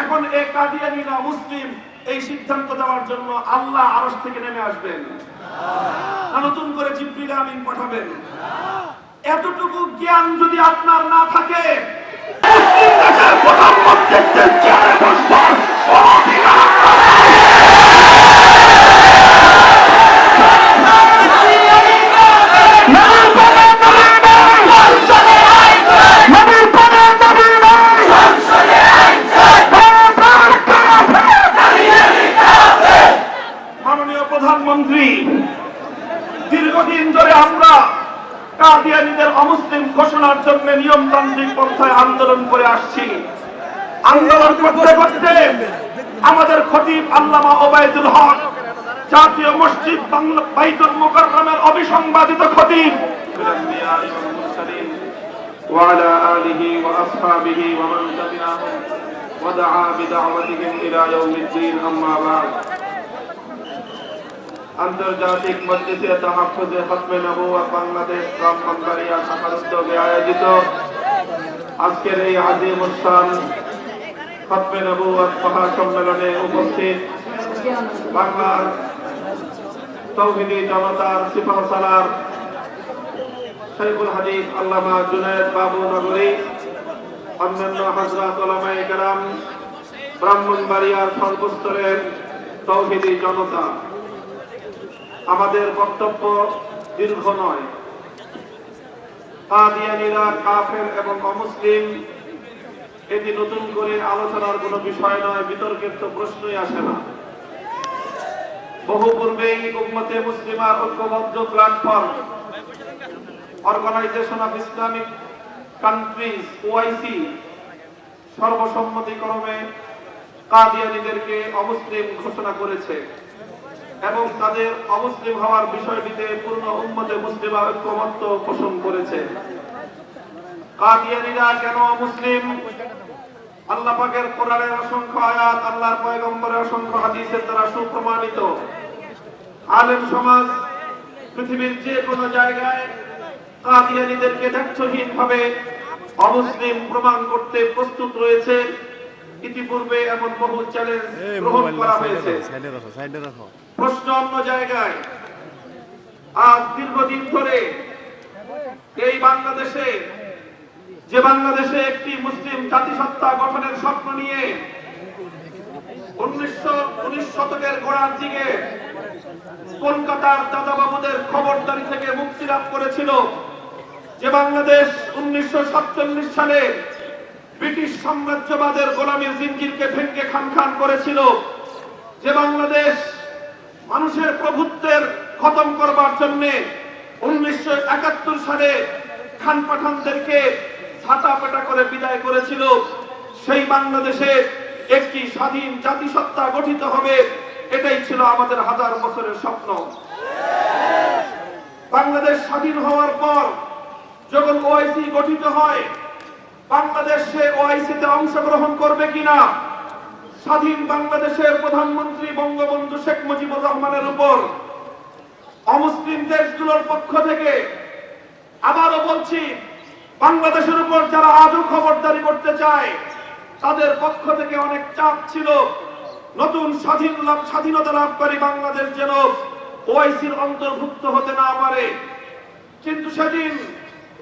এখন এই কাদিয়ানীরা মুসলিম এই সিদ্ধান্ত দেওয়ার জন্য আল্লাহ আরশ থেকে নেমে আসবেন না নতুন করে জিবরিল আমিন পাঠাবেন? এতটুকু জ্ঞান যদি আপনার না থাকে, মুসলিম দেশের প্রধানমন্ত্রীর চেয়ারে বসবার প্রধানমন্ত্রী, দীর্ঘদিন ধরে আমরা কাদিয়ানীদের অমুসলিম ঘোষণার জন্য নিয়মতান্ত্রিক পন্থায় আন্দোলন করে আসছি। আন্দোলন করতে করতে আমাদের খতিব আল্লামা ওবায়দুল হক, জাতীয় মসজিদ বাইতুল মুকাররমের অবিসংবাদিত খতিব, وعلى آله وأصحابه ومن تبعهم ودعا بدعوتهم إلى يوم الدين أما بعد। আন্তর্জাতিক মজলিসে তাহাফুজে খতমে নবুয়ত বাংলাদেশ ব্রাহ্মণবাড়িয়া শাখার উদ্যোগে আয়োজিত আজকের এই আজিমুল শান খতমে নবুয়ত মহাসম্মেলনে উপস্থিত বাংলার তৌহিদি জনতার সিপাহসালার শাইখুল হাদিস আল্লামা জুনায়েদ বাবু নগরী, অন্যান্য হযরত উলামায়ে কেরাম, ব্রাহ্মণবাড়িয়ার সর্বস্তরের তৌহিদি জনতা, আমাদের বক্তব্য দীর্ঘ নয়। কাদিয়ানীরা কাফের এবং অমুসলিম এটি নতুন করে আলোচনার কোনো বিষয় নয়, বিতর্কের তো প্রশ্নই আসে না। বহু পূর্বেই উম্মতে মুসলিমার ঐক্যবদ্ধ platform organisation of Islamic countries OIC সর্বসম্মতিক্রমে কাদিয়ানীদেরকে অমুসলিম ঘোষণা করেছে এবং তাদের অমুসলিম হওয়ার বিষয়টিতে পূর্ণ উম্মতে মুসলিমা ঐক্যমত্য পোষণ করেছে। কাদিয়ানীরা কেন মুসলিম? আল্লাহ পাকের কোরআনের অসংখ্য আয়াত, আল্লাহর পয়গম্বরের অসংখ্য হাদিসের দ্বারা সুপ্রমাণিত। আলেম সমাজ পৃথিবীর যে কোনো জায়গায় কাদিয়ানীদেরকে দায়িত্বহীনভাবে অমুসলিম প্রমাণ করতে প্রস্তুত রয়েছে। ইতিপূর্বে এমন বহু চ্যালেঞ্জ গ্রহণ করা হয়েছে। প্রশ্ন অন্য জায়গায়। আজ দীর্ঘদিন ধরে এই বাংলাদেশে, যে বাংলাদেশে একটি মুসলিম জাতিসত্তা গঠনের স্বপ্ন নিয়ে 19 শতকের গোড়ার দিকে কলকাতার দাদাবাবুদের খবরদারি থেকে মুক্তি লাভ করেছিল, যে বাংলাদেশ 1947 সালে ব্রিটিশ সাম্রাজ্যবাদের গোলামীর জিঞ্জিরকে ভেঙে খান করেছিল, যে বাংলাদেশ মানুষের প্রভুত্বের খতম করবার জন্য 1971 সালে খান পাঠানদেরকে ছাটাপেটা করে বিদায় করেছিল, সেই বাংলাদেশে একটি স্বাধীন জাতিসত্তা গঠিত হবে, এটাই ছিল আমাদের হাজার বছরের স্বপ্ন। বাংলাদেশ স্বাধীন হওয়ার পর যখন ওআইসি গঠিত হয়, বাংলাদেশ সে ওআইসিতে অংশগ্রহণ করবে কিনা, স্বাধীন বাংলাদেশের প্রধানমন্ত্রী বঙ্গবন্ধু শেখ মুজিবুর রহমানের উপর অমুসলিম দেশগুলোর পক্ষ থেকে, আবারও বলছি, বাংলাদেশের উপর যারা আজও খবরদারি করতে চায় তাদের পক্ষ থেকে অনেক চাপ ছিল, নতুন স্বাধীনতা লাভকারী বাংলাদেশ যেন ওআইসির অন্তর্ভুক্ত হতে না পারে। কিন্তু সেদিন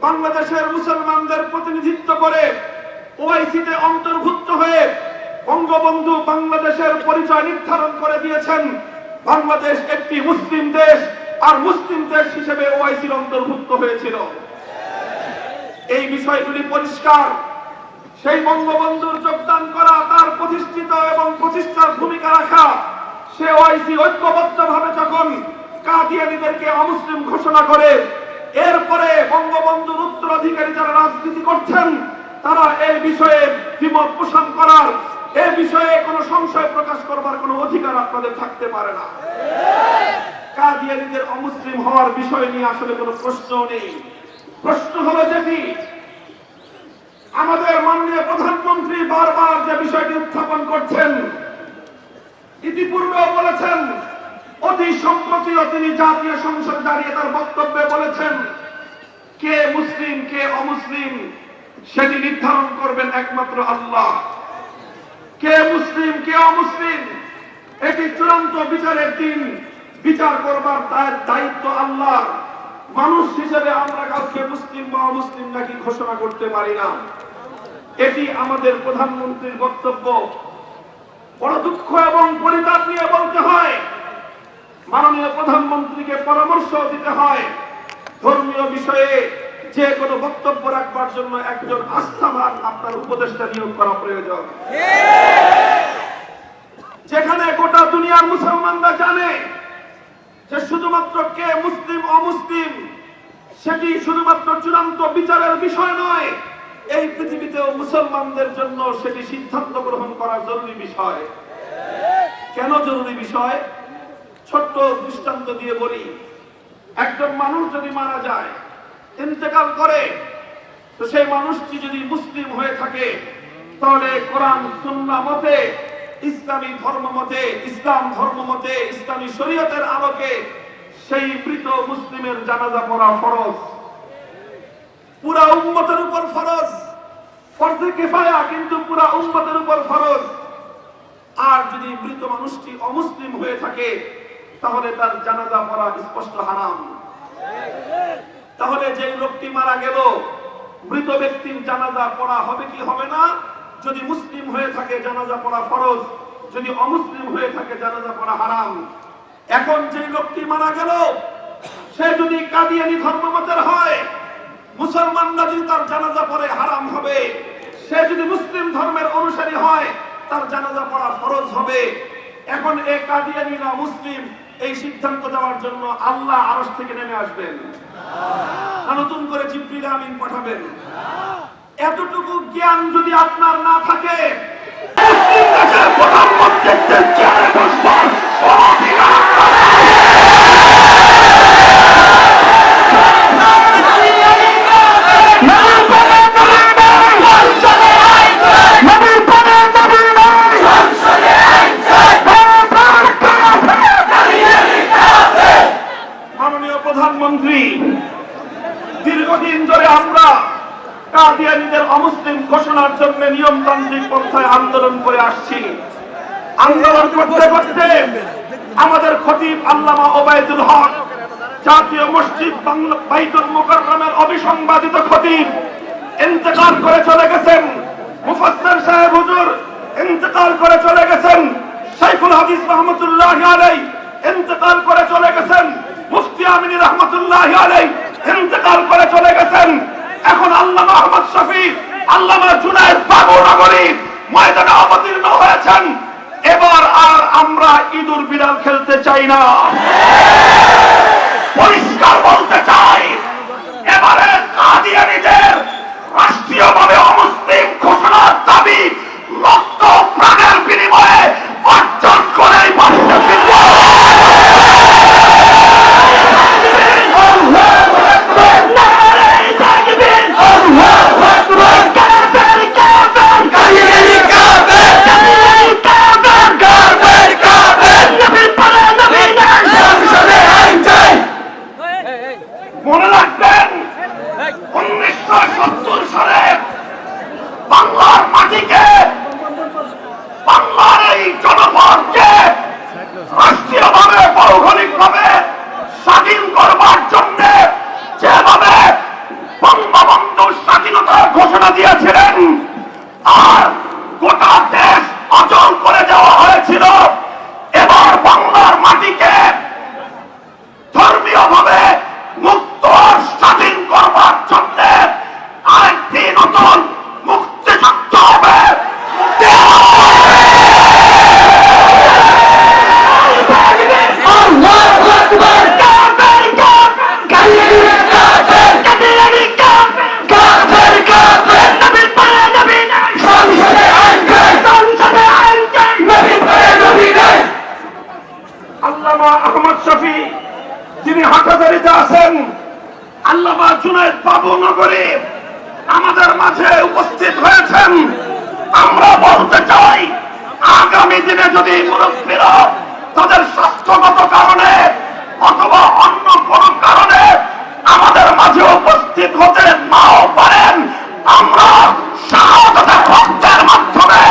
বাংলাদেশের মুসলমানদের প্রতিনিধিত্ব করে ওআইসিতে অন্তর্ভুক্ত হয়ে বঙ্গবন্ধু বাংলাদেশের পরিচয় নির্ধারণ করে দিয়েছেন। বাংলাদেশ একটি মুসলিম দেশ, আর মুসলিম দেশ হিসেবে ওআইসির অন্তর্ভুক্ত হয়েছিল। এই বিষয়গুলি পরিষ্কার। সেই বঙ্গবন্ধুর যোগদান করা, তার প্রতিষ্ঠিত এবং প্রতিষ্ঠার ভূমিকা রাখা, সে ওআইসি ঐক্যবদ্ধভাবে যখন কাদিয়ানীদেরকে অমুসলিম ঘোষণা করে, এরপরে বঙ্গবন্ধুর উত্তরাধিকারী যারা রাজনীতি করছেন তারা এই বিষয়ে দ্বিমত পোষণ করার, এই বিষয়ে কোনো সংশয় প্রকাশ করবার কোনো অধিকার আপনাদের থাকতে পারে না। কাদিয়ানীদের অমুসলিম হওয়ার বিষয় নিয়ে আসলে কোনো প্রশ্ন নেই। প্রশ্ন হলো যেটি আমাদের মাননীয় প্রধানমন্ত্রী বারবার যে বিষয়টি উত্থাপন করছেন, ইতিপূর্বেও বলেছেন, অতি সম্প্রতিও তিনি জাতীয় সংসদে দাঁড়িয়ে তার বক্তব্যে বলেছেন, কে মুসলিম কে অমুসলিম সেটি নির্ধারণ করবেন একমাত্র আল্লাহ। কে মুসলিম কে অমুসলিম এটি চূড়ান্ত বিচারের দিন বিচার করবার তার দায়িত্ব আল্লাহ। মানুষ হিসেবে আমরা কাউকে মুসলিম বা অমুসলিম নাকি ঘোষণা করতে পারি না। এটি আমাদের প্রধানমন্ত্রীর বক্তব্য। বড় দুঃখ এবং পরিতাপ নিয়ে বলতে হয়, মাননীয় প্রধানমন্ত্রীকে পরামর্শ দিতে হয় ধর্মীয় বিষয়ে যে কোনো বক্তব্য রাখবার জন্য একজন আস্থাবান আপনার উপদেষ্টা নিয়োগ করা প্রয়োজন। যেখানে গোটা দুনিয়ার মুসলমানরা জানে যে শুধুমাত্র কে মুসলিম অমুসলিম সেটি শুধুমাত্র চূড়ান্ত বিচারের বিষয় নয়, এই পৃথিবীতেও মুসলমানদের জন্য সেটি সিদ্ধান্ত গ্রহণ করা জরুরি বিষয়। কেন জরুরি বিষয়? ছোট্ট দৃষ্টান্ত দিয়ে বলি। একজন মানুষ যদি মারা যায়, ইন্তেকাল করে, তো সেই মানুষটি যদি মুসলিম হয়ে থাকে তাহলে কোরআন সুন্নাহ মতে, ইসলামী ধর্ম মতে, ইসলাম ধর্ম মতে, ইসলামী শরীয়তের আলোকে সেই মৃত মুসলিমের জানাজা পড়া ফরজ, পুরা উম্মতের উপর ফরজ। ফরজে কিফায়া, কিন্তু পুরা উম্মতের উপর ফরজ। আর যদি মৃত মানুষটি অমুসলিম হয়ে থাকে তাহলে তার জানাজা পড়া স্পষ্ট হারাম। তাহলে যে লোকটি মারা গেল, মৃত ব্যক্তির জানাজা পড়া হবে কি হবে না? যদি মুসলিম হয়ে থাকে জানাজা পড়া ফরজ, যদি অমুসলিম হয়ে থাকে জানাজা পড়া হারাম। এখন যে লোকটি মারা গেল সে যদি কাদিয়ানী ধর্মমতের হয়, মুসলমানরা যদি তার জানাজা পড়ে হারাম হবে। সে যদি মুসলিম ধর্মের অনুসারী হয় তার জানাজা পড়া ফরজ হবে। এখন এই কাদিয়ানী না মুসলিম এই সিদ্ধান্ত দেওয়ার জন্য আল্লাহ আরশ থেকে নেমে আসবেন না নতুন করে জিবরিল আমিন পাঠাবেন? এতটুকু জ্ঞান যদি আপনার না থাকে, মাননীয় প্রধানমন্ত্রী, দীর্ঘদিন ধরে আমরা কাদিয়ানীদের অমুসলিম ঘোষণার জন্য নিয়মতান্ত্রিক পন্থায় আন্দোলন করে আসছি। আন্দোলন করতে করতে আমাদের খতিব আল্লামা ওবায়দুল হক, জাতীয় মসজিদ বাইতুল মুকাররমের অবিসংবাদিত খতিব, ইন্তেকাল করে চলে গেছেন। মুফাসসির সাহেব হুজুর ইন্তেকাল করে চলে গেছেন। শাইখুল হাদিস রাহমাতুল্লাহি আলাইহি ইন্তেকাল করে চলে গেছেন। মুফতি আমিনী রাহমাতুল্লাহি আলাইহি ইন্তেকাল করে চলে গেছেন। এখন আল্লামা আহমদ শফি, আল্লামা জুনায়েদ বাবুনগরী ময়দানে অবতীর্ণ হয়েছেন। এবার আর আমরা ইঁদুর বিড়াল খেলতে চাই না, পরিষ্কার বলতে চাই, এবারে কাদিয়ানীদের রাষ্ট্রীয়ভাবে অমুসলিম ঘোষণার দাবি রক্ত প্রাণের বিনিময়ে অর্জন করেই বাড়িতে ফিরব। মনে রাখবেন 1970 সালে বাংলার মাটিকে, বাংলার এই জনপদকে রাষ্ট্রীয়ভাবে ভৌগোলিকভাবে স্বাধীন করবার জন্য যেভাবে বঙ্গবন্ধু স্বাধীনতার ঘোষণা দিয়েছিলেন আর গোটা দেশ অচল করে দেওয়া হয়েছিল, এবার বাংলার মাটিকে ধর্মীয়ভাবে মুক্ত স্বাধীন করবার জন্য আরেকটি নতুন মুক্তিযুদ্ধ হবে। আল্লামা আহমদ শফি যিনি হাটহাজারীতে আছেন, আল্লামা জুনায়েদ বাবুনগরী আমাদের মাঝে উপস্থিত হয়েছেন। আমরা বলতে চাই, আগামী দিনে যদি মুরব্বীরা তাদের স্বাস্থ্যগত কারণে অথবা অন্য কোনো কারণে আমাদের মাঝে উপস্থিত হতে নাও পারেন, আমরা শাহাদাতের রক্তের মাধ্যমে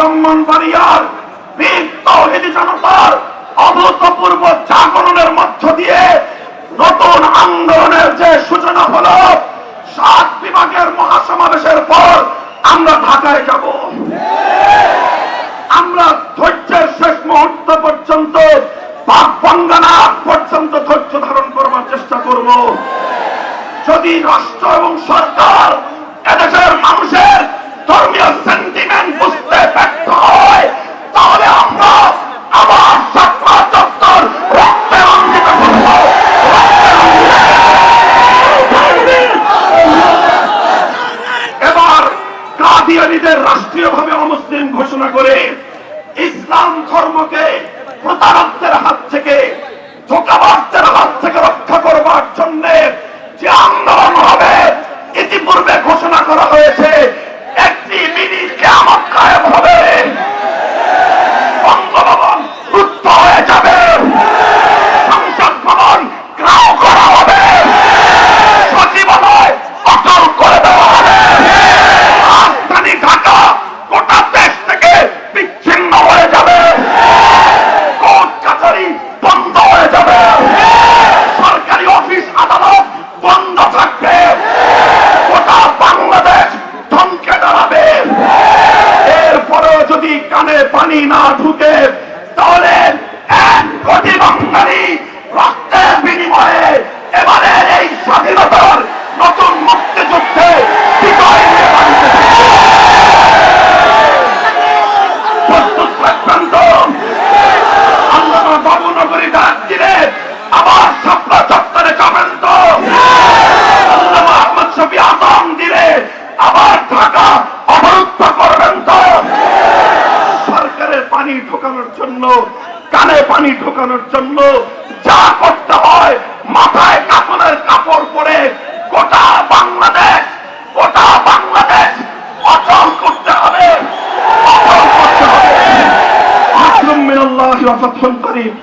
ব্রাহ্মণবাড়িয়ার বীর তৌহিদি জনতার অভূতপূর্ব জাগরণের মধ্য দিয়ে নতুন আন্দোলনের যে সূচনা হলো, 7 বিভাগের মহাসমাবেশের পর আমরা ঢাকায় যাব। আমরা ধৈর্যের শেষ মুহূর্ত পর্যন্ত, পাক বঙ্গানা পর্যন্ত ধৈর্য ধারণ করবার চেষ্টা করব। যদি রাষ্ট্র এবং সরকার এদেশের মানুষের ধর্মীয় সেন্টিমেন্ট বুঝতে ব্যর্থ হয়, তাহলে আমরা আবার শাপলা চত্বর রক্তে রঞ্জিত করব। এবার কাদিয়ানীদের রাষ্ট্রীয়ভাবে অমুসলিম ঘোষণা করে ইসলাম ধর্মকে প্রতারকদের হাত থেকে, ধোঁকাবাজদের হাত থেকে রক্ষা করবার জন্য যে আন্দোলন হবে, ইতিপূর্বে ঘোষণা করা হয়েছে, একটি মিনি কিয়ামত কায়েম হবে। বঙ্গভবন রুদ্ধ হয়ে যাবে, সংসদ ভবন ঘেরাও করা হবে, সচিবালয় অচল করে দেওয়া হবে, রাজধানী ঢাকা গোটা দেশ থেকে বিচ্ছিন্ন হয়ে যাবে, কোর্ট কাছারি বন্ধ হয়ে যাবে, সরকারি অফিস আদালত বন্ধ থাকবে, গোটা বাংলাদেশ থমকে দাঁড়াবে। এরপরেও যদি কানে পানি না ঢুকে, তাহলে 1 কোটি বাঙালি রক্তের বিনিময়ে এবারের এই স্বাধীনতার নতুন মুক্তিযুদ্ধে বিজয় নিয়ে বাড়িতে প্রস্তুত থাকবেন তো? আল্লামা বাবুনগরী ডাক দিলে আবার শাপলা চত্বরে যাবেন তো? আল্লামা আহমদ শফি আজম দিলে আবার ঢাকা অবরুদ্ধ করবেন তো? সরকারের পানি ঢোকানোর জন্য, কানে পানি ঢোকানোর জন্য যা করতে হয়, মাথায় কাপড়ের কাপড় পরে গোটা বাংলাদেশ অচল করতে হবে, অচল করতে হবে। আসলুম মিনাল্লাহি ওয়া ফাতহুন করিম।